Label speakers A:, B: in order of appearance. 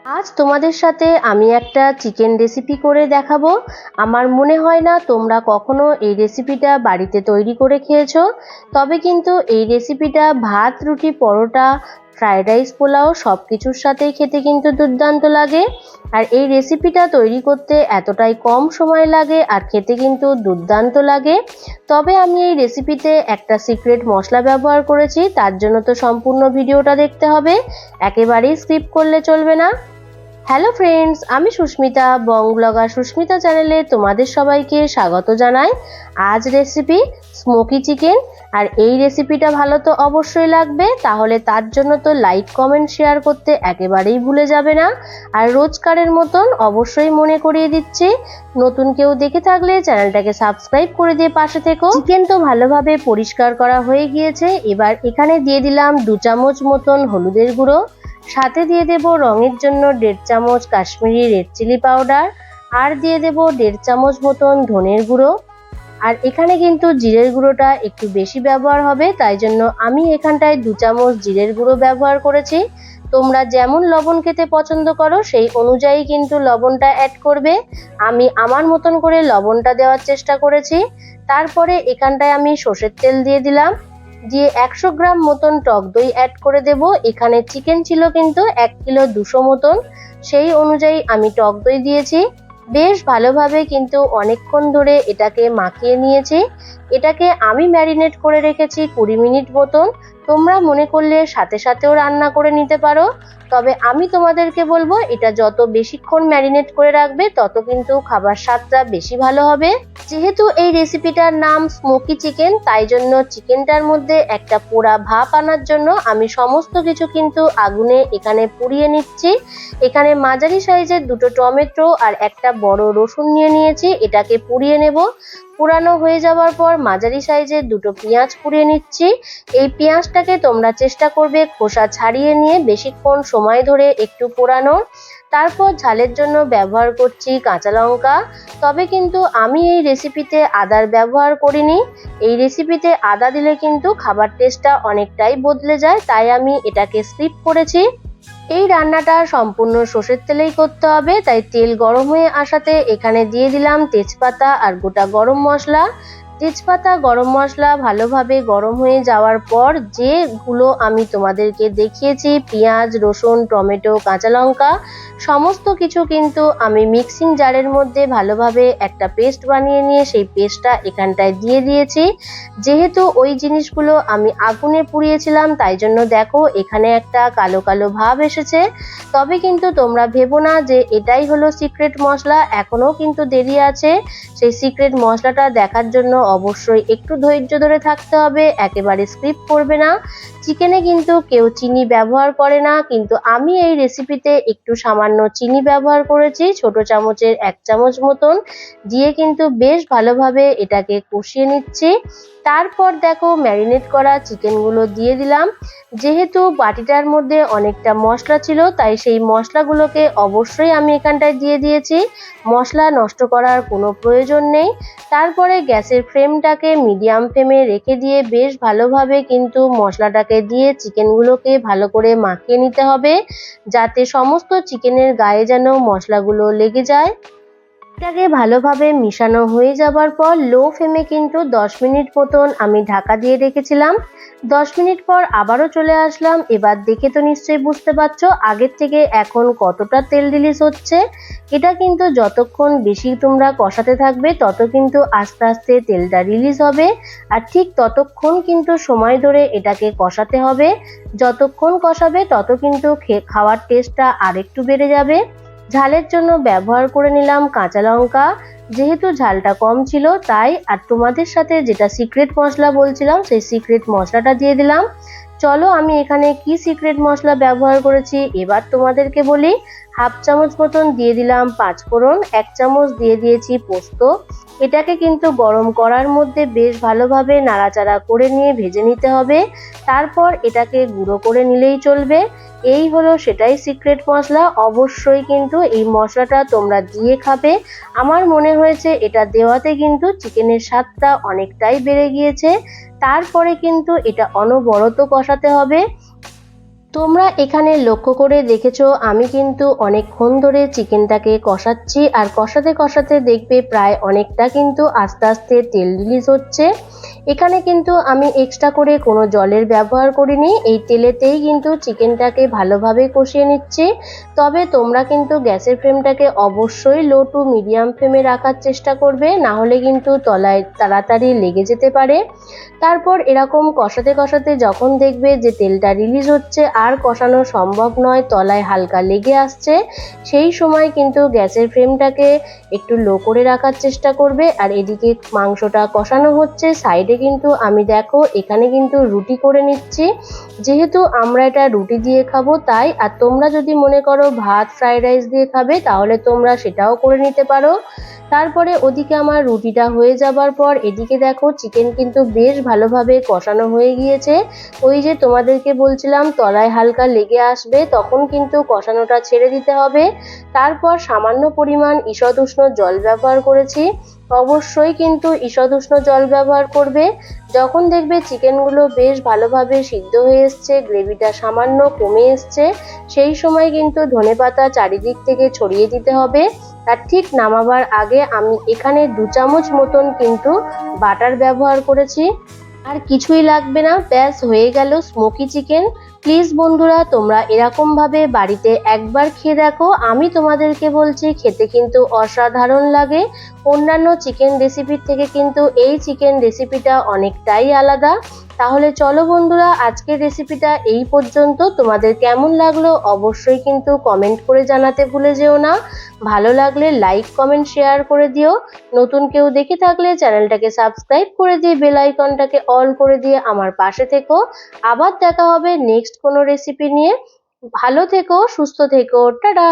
A: আজ তোমাদের সাথে আমি একটা চিকেন রেসিপি করে দেখাবো। আমার মনে হয় না তোমরা কখনো এই রেসিপিটা বাড়িতে তৈরি করে খেয়েছো। তবে কিন্তু এই রেসিপিটা ভাত, রুটি, পরোটা, ফ্রাইড রাইস, পোলাও সব কিছুর সাথেই খেতে কিন্তু দুর্দান্ত লাগে। আর এই রেসিপিটা তৈরি করতে এতটাই কম সময় লাগে আর খেতে কিন্তু দুর্দান্ত লাগে। তবে আমি এই রেসিপিতে একটা সিক্রেট মশলা ব্যবহার করেছি, তার জন্য তো সম্পূর্ণ ভিডিওটা দেখতে হবে, একেবারেই স্কিপ করলে চলবে না। হ্যালো ফ্রেন্ডস, আমি সুস্মিতা, বং ব্লগার সুস্মিতা চ্যানেলে তোমাদের সবাইকে স্বাগত জানাই। আজ রেসিপি স্মোকি চিকেন। আর এই রেসিপিটা ভালো তো অবশ্যই লাগবে, তাহলে তার জন্য তো লাইক, কমেন্ট, শেয়ার করতে একেবারেই ভুলে যাবে না। আর রোজকারের মতন অবশ্যই মনে করিয়ে দিচ্ছি, নতুন কেউ দেখে থাকলে চ্যানেলটাকে সাবস্ক্রাইব করে দিয়ে পাশে থেকো। চিকেন তো ভালোভাবে পরিষ্কার করা হয়ে গিয়েছে। এবার এখানে দিয়ে দিলাম 2 চামচ মতন হলুদের গুঁড়ো, সাথে দিয়ে দেব রঙের জন্য 1.5 চামচ কাশ্মীরি রেড চিলি পাউডার, আর দিয়ে দেব 1.5 চামচ মতন ধনের গুঁড়ো। আর এখানে কিন্তু জিরের গুঁড়োটা একটু বেশি ব্যবহার হবে, তাই জন্য আমি এখানটায় 2 চামচ জিরের গুঁড়ো ব্যবহার করেছি। তোমরা যেমন লবণ খেতে পছন্দ করো সেই অনুযায়ী কিন্তু লবণটা অ্যাড করবে। আমি আমার মতন করে লবণটা দেওয়ার চেষ্টা করেছি। তারপরে এখানটায় আমি সর্ষের তেল দিয়ে দিলাম, দিয়ে 100 গ্রাম মতন টক দই অ্যাড করে দেব। এখানে চিকেন ছিল কিন্তু 1 কিলো 200 মতন, সেই অনুযায়ী আমি টক দই দিয়েছি। বেশ ভালোভাবে কিন্তু অনেকক্ষণ ধরে এটাকে মাখিয়ে নিয়েছি। এটাকে আমি ম্যারিনেট করে রেখেছি 20 মিনিট মতন। তোমরা মনে করলে সাথে সাথেও রান্না করে নিতে পারো, তবে আমি তোমাদেরকে বলবো এটা যত বেশিক্ষণ ম্যারিনেট করে রাখবে তত কিন্তু খাবার স্বাদটা বেশি ভালো হবে। যেহেতু এই রেসিপিটার নাম স্মোকি চিকেন, তাই জন্য চিকেনটার মধ্যে একটা পোড়া ভাপ আনার জন্য আমি সমস্ত কিছু কিন্তু আগুনে এখানে পুড়িয়ে নিচ্ছি। এখানে মাঝারি সাইজের 2টো টমেটো আর একটা বড় রসুন নিয়ে নিয়েছি, এটাকে পুড়িয়ে নেব। পুরানো হয়ে যাওয়ার পর মাঝারি সাইজের 2টো পেঁয়াজ পুড়িয়ে নিচ্ছি। এই পেঁয়াজটাকে তোমরা চেষ্টা করবে খোসা ছাড়িয়ে নিয়ে বেশিক্ষণ সময় ধরে একটু পোড়ানো। তারপর ঝালের জন্য ব্যবহার করছি কাঁচা লঙ্কা। তবে কিন্তু আমি এই রেসিপিতে আদার ব্যবহার করিনি। এই রেসিপিতে আদা দিলে কিন্তু খাবার টেস্টটা অনেকটাই বদলে যায়, তাই আমি এটাকে স্কিপ করেছি। এই রান্নাটা সম্পূর্ণ সর্ষের তেলেই করতে হবে, তাই তেল গরম হয়ে আসাতে এখানে দিয়ে দিলাম তেজপাতা আর গোটা গরম মশলা। তেজপাতা, গরম মশলা ভালোভাবে গরম হয়ে যাওয়ার পর যেগুলো আমি তোমাদেরকে দেখিয়েছি, পেঁয়াজ, রসুন, টমেটো, কাঁচা লঙ্কা, সমস্ত কিছু কিন্তু আমি মিক্সিং জারের মধ্যে ভালোভাবে একটা পেস্ট বানিয়ে নিয়ে সেই পেস্টটা এখানটায় দিয়ে দিয়েছি। যেহেতু ওই জিনিসগুলো আমি আগুনে পুড়িয়েছিলাম, তাই জন্য দেখো এখানে একটা কালো কালো ভাব এসেছে। তবে কিন্তু তোমরা ভেবো না যে এটাই হলো সিক্রেট মশলা, এখনো কিন্তু দেরি আছে। সেই সিক্রেট মশলাটা দেখার জন্য অবশ্যই একটু ধৈর্য ধরে থাকতে হবে, একেবারে স্কিপ করবে না। চিকেনে কিন্তু কেউ চিনি ব্যবহার করে না, কিন্তু আমি এই রেসিপিতে একটু সামান্য চিনি ব্যবহার করেছি, ছোট চামচের 1 চামচ মতন দিয়ে কিন্তু বেশ ভালোভাবে এটাকে কষিয়ে নিচ্ছি। তারপর দেখো ম্যারিনেট করা চিকেনগুলো দিয়ে দিলাম। যেহেতু বাটিটার মধ্যে অনেকটা মশলা ছিল, তাই সেই মশলাগুলোকে অবশ্যই আমি এখানটায় দিয়ে দিয়েছি। মশলা নষ্ট করার কোনো প্রয়োজন নেই। তারপরে গ্যাসের ফ্লেমটাকে মিডিয়াম ফ্লেমে রেখে দিয়ে বেশ ভালোভাবে কিন্তু মশলাটাকে দিয়ে চিকেনগুলোকে ভালো করে মাখিয়ে নিতে হবে, যাতে সমস্ত চিকেনের গায়ে যেন মশলাগুলো লেগে যায়। এটাকে ভালোভাবে মিশানো হয়ে যাবার পর লো ফ্লেমে কিন্তু 10 মিনিট মতন আমি ঢাকা দিয়ে রেখেছিলাম। 10 মিনিট পর আবারও চলে আসলাম। এবার দেখে তো নিশ্চয়ই বুঝতে পারছো আগের থেকে এখন কতটা তেল রিলিজ হচ্ছে। এটা কিন্তু যতক্ষণ বেশি তোমরা কষাতে থাকবে তত কিন্তু আস্তে আস্তে তেলটা রিলিজ হবে, আর ঠিক ততক্ষণ কিন্তু সময় ধরে এটাকে কষাতে হবে। যতক্ষণ কষাবে তত কিন্তু খাওয়ার টেস্টটা আরেকটু বেড়ে যাবে। ঝালের জন্য ব্যবহার করে নিলাম কাঁচা লঙ্কা, যেহেতু ঝালটা কম ছিল তাই। আর তোমাদের সাথে যেটা সিক্রেট মশলা বলছিলাম সেই সিক্রেট মশলাটা দিয়ে দিলাম। চলো আমি এখানে কি সিক্রেট মশলা ব্যবহার করেছি এবার তোমাদেরকে বলি। 1/2 চামচ মতন দিয়ে দিলাম 5 ফোড়ন, 1 চামচ দিয়ে দিয়েছি পোস্ত। এটাকে কিন্তু গরম কড়ার মধ্যে বেশ ভালোভাবে নাড়াচাড়া করে নিয়ে ভেজে নিতে হবে। তারপর এটাকে গুঁড়ো করে নিলেই চলবে। এই হলো সেটাই সিক্রেট মশলা। অবশ্যই কিন্তু এই মশলাটা তোমরা দিয়ে খাবে। আমার মনে হয়েছে এটা দেওয়াতে কিন্তু চিকেনের স্বাদটা অনেকটাই বেড়ে গিয়েছে। তারপরে কিন্তু এটা অনবরত কষাতে হবে। তোমরা এখানে লক্ষ্য করে দেখেছো আমি কিন্তু অনেকক্ষণ ধরে চিকেনটাকে কষাচ্ছি, আর কষাতে কষাতে দেখবে প্রায় অনেকটা কিন্তু আস্তে আস্তে তেল রিলিজ হচ্ছে। এখানে কিন্তু আমি এক্সট্রা করে কোনো জলের ব্যবহার করিনি, এই তেলেতেই কিন্তু চিকেনটাকে ভালোভাবে কষিয়ে নিচ্ছি। তবে তোমরা কিন্তু গ্যাসের ফ্লেমটাকে অবশ্যই লো টু মিডিয়াম ফ্লেমে রাখার চেষ্টা করবে, না হলে কিন্তু তলায় তাড়াতাড়ি লেগে যেতে পারে। তারপর এরকম কষাতে কষাতে যখন দেখবে যে তেলটা রিলিজ হচ্ছে আর কষানো সম্ভব নয়, তলায় হালকা লেগে আসছে, সেই সময় কিন্তু গ্যাসের ফ্লেমটাকে একটু লো করে রাখার চেষ্টা করবে। আর এদিকে মাংসটা কষানো হচ্ছে, সাইডে কিন্তু আমি দেখো এখানে কিন্তু রুটি করে নিচ্ছি, যেহেতু আমরা এটা রুটি দিয়ে খাবো তাই। আর তোমরা যদি মনে করো ভাত ফ্রাইড রাইস দিয়ে খাবে তাহলে তোমরা সেটাও করে নিতে পারো। তারপরে ওদিকে আমার রুটিটা হয়ে যাবার পর এদিকে দেখো চিকেন কিন্তু বেশ ভালোভাবে কষানো হয়ে গিয়েছে। ওই যে তোমাদেরকে বলছিলাম তলায় হালকা লেগে আসবে, তখন কিন্তু কষানোটা ছেড়ে দিতে হবে। তারপর সামান্য পরিমাণ ঈষৎ উষ্ণ জল ব্যবহার করেছি, অবশ্যই কিন্তু ঈষৎ উষ্ণ জল ব্যবহার করবে। যখন দেখবে চিকেনগুলো বেশ ভালোভাবে সিদ্ধ হয়ে এসছে, গ্রেভিটা সামান্য কমে এসছে, সেই সময় কিন্তু ধনেপাতা চারিদিক থেকে ছড়িয়ে দিতে হবে। আর ঠিক নামাবার আগে আমি এখানে 2 চামচ মতন কিন্তু বাটার ব্যবহার করেছি। আর কিছুই লাগবে না, ব্যাস হয়ে গেল স্মোকি চিকেন। প্লিজ বন্ধুরা তোমরা এরকম ভাবে বাড়িতে একবার খেয়ে দেখো, আমি তোমাদেরকে বলছি খেতে কিন্তু অসাধারণ লাগে। অন্যান্য চিকেন রেসিপির থেকে কিন্তু এই চিকেন রেসিপিটা অনেকটাই আলাদা। তাহলে চলো বন্ধুরা আজকের রেসিপিটা এই পর্যন্ত। তোমাদের কেমন লাগলো অবশ্যই কিন্তু কমেন্ট করে জানাতে ভুলে যেও না। ভালো লাগলে লাইক কমেন্ট শেয়ার করে দিও। নতুন কেউ দেখে থাকলে চ্যানেলটাকে সাবস্ক্রাইব করে দিয়ে বেল আইকনটাকে অল করে দিয়ে আমার পাশে থেকো। আবার দেখা হবে নেক্সট কোনো রেসিপি নিয়ে। ভালো থেকো, সুস্থ থেকো, টাটা।